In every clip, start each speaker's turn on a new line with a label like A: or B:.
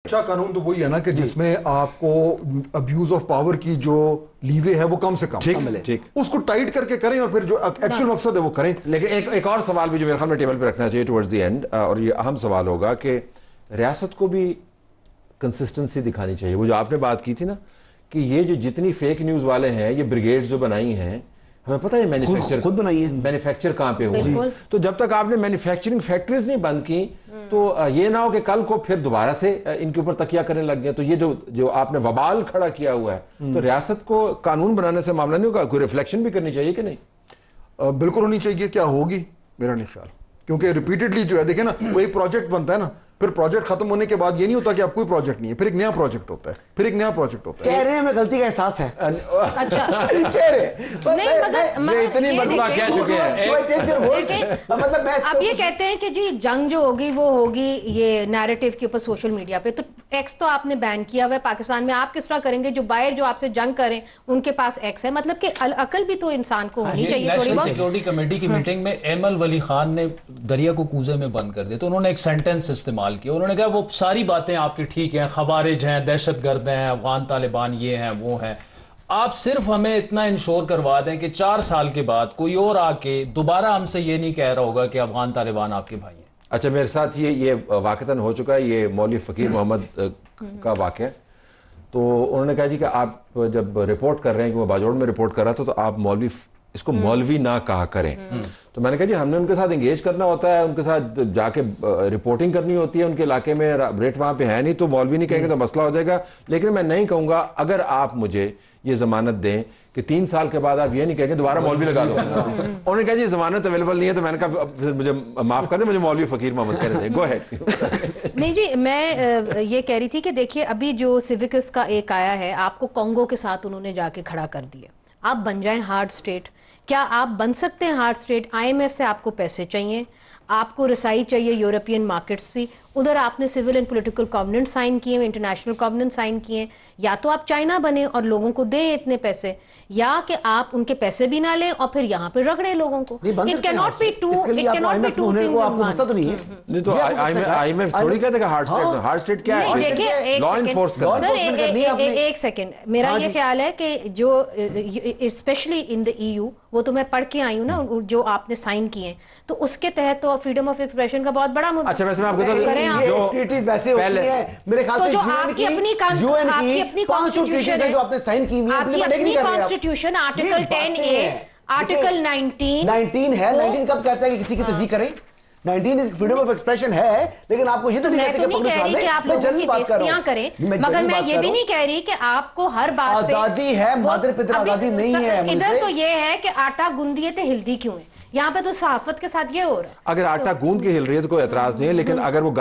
A: اچھا قانون تو وہی ہے نا کہ جس میں آپ کو ابیوز آف پاور کی جو لیوے ہے وہ کم سے کم
B: ٹھیک
A: اس کو ٹائٹ کر کے کریں اور پھر جو ایکچوئل مقصد ہے وہ کریں.
B: لیکن ایک اور سوال بھی جو میرے خیال میں ٹیبل پہ رکھنا چاہیے ٹورڈز دی اینڈ، اور یہ اہم سوال ہوگا کہ ریاست کو بھی کنسسٹنسی دکھانی چاہیے. وہ جو آپ نے بات کی تھی نا کہ یہ جو جتنی فیک نیوز والے ہیں، یہ بریگیڈ جو بنائی ہیں، ہمیں پتہ ہے مینوفیکچر
C: خود بنائی ہے،
B: مینوفیکچر کہاں پہ ہوگی. تو جب تک آپ نے مینوفیکچرنگ فیکٹریز نہیں بند کی تو یہ نہ ہو کہ کل کو پھر دوبارہ سے ان کے اوپر تکیہ کرنے لگ گئے. تو یہ جو آپ نے وبال کھڑا کیا ہوا ہے، تو ریاست کو قانون بنانے سے معاملہ نہیں ہوگا، کوئی ریفلیکشن بھی کرنی چاہیے کہ نہیں؟
A: بالکل ہونی چاہیے. کیا ہوگی میرا نہیں خیال، کیونکہ ریپیٹڈلی جو ہے دیکھیں نا، وہ ایک پروجیکٹ بنتا ہے نا، پھر پروجیکٹ ختم ہونے کے بعد یہ نہیں ہوتا کہ اب کوئی پروجیکٹ نہیں ہے، پھر ایک نیا پروجیکٹ ہوتا ہے، پھر ایک نیا پروجیکٹ ہوتا ہے.
C: کہہ رہے ہیں ہمیں غلطی کا احساس ہے.
D: اچھا
C: کہہ رہے ہیں
B: یہ اتنی مرتبہ کہہ چکے ہیں.
D: اب یہ کہتے ہیں کہ جی جنگ جو ہوگی وہ ہوگی یہ نیریٹو کے اوپر سوشل میڈیا پہ. تو ایکس تو آپ نے بین کیا ہوا ہے پاکستان میں، آپ کس طرح کریں گے جو باہر جو آپ سے جنگ کریں ان کے پاس ایکس ہے؟ مطلب کہ عقل بھی تو انسان کو ہونی چاہیے تھوڑی بہت.
E: سیکورٹی کمیٹی کی میٹنگ میں ایمل ولی خان نے دریا کو کوزے میں بند کر دیا، تو انہوں نے ایک سینٹنس استعمال کیا. انہوں نے کہا وہ ساری باتیں آپ کی ٹھیک ہیں، خوارج ہیں، دہشت گرد ہیں، افغان طالبان یہ ہیں وہ ہیں، آپ صرف ہمیں اتنا انشور کروا دیں کہ 4 سال کے بعد کوئی اور آ کے دوبارہ ہم سے یہ نہیں کہہ رہا ہوگا کہ افغان طالبان آپ کے بھائی ہیں.
B: اچھا میرے ساتھ یہ واقعتاً ہو چکا ہے، یہ مولوی فقیر محمد کا واقعہ. تو انہوں نے کہا جی کہ آپ جب رپورٹ کر رہے ہیں کہ وہ باجوڑ میں رپورٹ کر رہا تھا تو آپ اس کو مولوی نہ کہا کریں. تو میں نے کہا جی ہم نے ان کے ساتھ انگیج کرنا ہوتا ہے، ان کے ساتھ جا کے رپورٹنگ کرنی ہوتی ہے، ان کے علاقے میں ریٹ وہاں پہ ہے نہیں تو مولوی نہیں کہیں گے تو مسئلہ ہو جائے گا. لیکن میں نہیں کہوں گا اگر آپ مجھے یہ ضمانت دیں کہ 3 سال کے بعد آپ یہ نہیں کہیں گے دوبارہ مولوی لگا دو. انہوں نے کہا جی ضمانت اویلیبل نہیں ہے. تو میں نے کہا پھر مجھے معاف کر دیں، مجھے مولوی فقیر محمد کہہ رہے تھے. گو ہیڈ.
D: نہیں جی، میں یہ کہہ رہی تھی کہ دیکھیے ابھی جو سیوکس کا ایک آیا ہے، آپ کو کانگو کے ساتھ انہوں نے جا کے کھڑا کر دیا. آپ بن جائیں ہارڈ اسٹیٹ. کیا آپ بن سکتے ہیں hard state? I M F سے آپ کو پیسے چاہیے، آپ کو رسائی چاہیے یورپین مارکیٹس بھی. ادھر آپ نے civil and political covenant sign کیے ہیں، انٹرنیشنل کووننٹ سائن کیے ہیں. یا تو آپ چائنا بنیں اور لوگوں کو دیں اتنے پیسے، یا کہ آپ ان کے پیسے بھی نہ لیں اور پھر یہاں پہ رگڑے لوگوں کو. It cannot be two things in one.
B: نہیں تو آئی ایم ایف تھوڑی کہتے کہ ہارڈ اسٹیٹ کیا ہے؟ لا انفورس کرنا.
D: سر ایک سیکنڈ، میرا یہ خیال ہے کہ جو اسپیشلی ان دا EU، وہ تو میں پڑھ کے آئی ہوں نا جو آپ نے سائن کیے ہیں، تو اس کے تحت تو فریڈم آف ایکسپریشن کا بہت بڑا مدعا.
B: اچھا ویسے میں آپ کو
D: کانسٹیٹیوشن آرٹیکل 10A آرٹیکل 19
C: ہے. 19 کب کہتا ہے کہ کسی کی تصدیق کریں؟ 19 فریڈم آف ایکسپریشن ہے، لیکن آپ کو یہ تو نہیں کہتے کہ
D: کہہ رہی کہ آپ لوگوں کی بےزتیاں کریں، مگر میں یہ بھی نہیں کہہ رہی کہ آپ کو ہر بات پہ
C: آزادی ہے. مادر پتر آزادی نہیں ہے.
D: ادھر تو یہ ہے کہ آٹا گوندیے تے ہلدی کیوں ہے، یہاں پہ تو صحافت کے ساتھ یہ ہو رہا ہے.
B: اگر آٹا گوند کے ہل رہی ہے تو کوئی اعتراض نہیں ہے، لیکن اگر وہ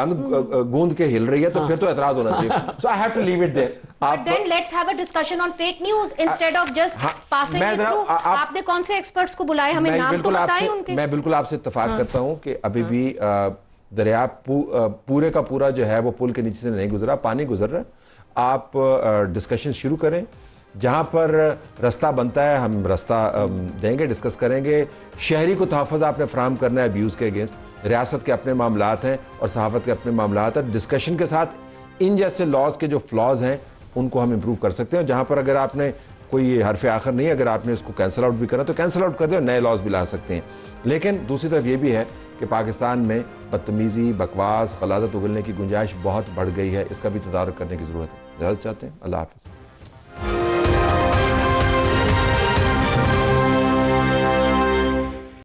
B: گوند کے ہل رہی ہے تو پھر تو اعتراض ہونا چاہیے. So I have to leave it there.
D: But then let's have a discussion on fake news instead of just passing it through. آپ نے کون سے ایکسپرٹس کو بلائے؟ ہمیں نام تو بتائیں ان کے.
B: میں بالکل آپ سے اتفاق کرتا ہوں کہ ابھی بھی دریا پورے کا پورا جو ہے وہ پل کے نیچے سے نہیں گزرا، پانی گزر رہا ہے. آپ ڈسکشن شروع کریں، جہاں پر رستہ بنتا ہے ہم رستہ دیں گے، ڈسکس کریں گے. شہری کو تحفظ آپ نے فراہم کرنا ہے ابیوز کے اگینسٹ. ریاست کے اپنے معاملات ہیں اور صحافت کے اپنے معاملات ہیں. ڈسکشن کے ساتھ ان جیسے لاز کے جو فلاز ہیں ان کو ہم امپروو کر سکتے ہیں. جہاں پر اگر آپ نے کوئی حرف آخر نہیں، اگر آپ نے اس کو کینسل آؤٹ بھی کرنا تو کینسل آؤٹ کر دیں اور نئے لاز بھی لا سکتے ہیں. لیکن دوسری طرف یہ بھی ہے کہ پاکستان میں بدتمیزی، بکواس، غلاظت اگلنے کی گنجائش بہت بڑھ گئی ہے. اس کا بھی تدارک کرنے کی ضرورت ہے. اجازت چاہتے ہیں. اللہ حافظ.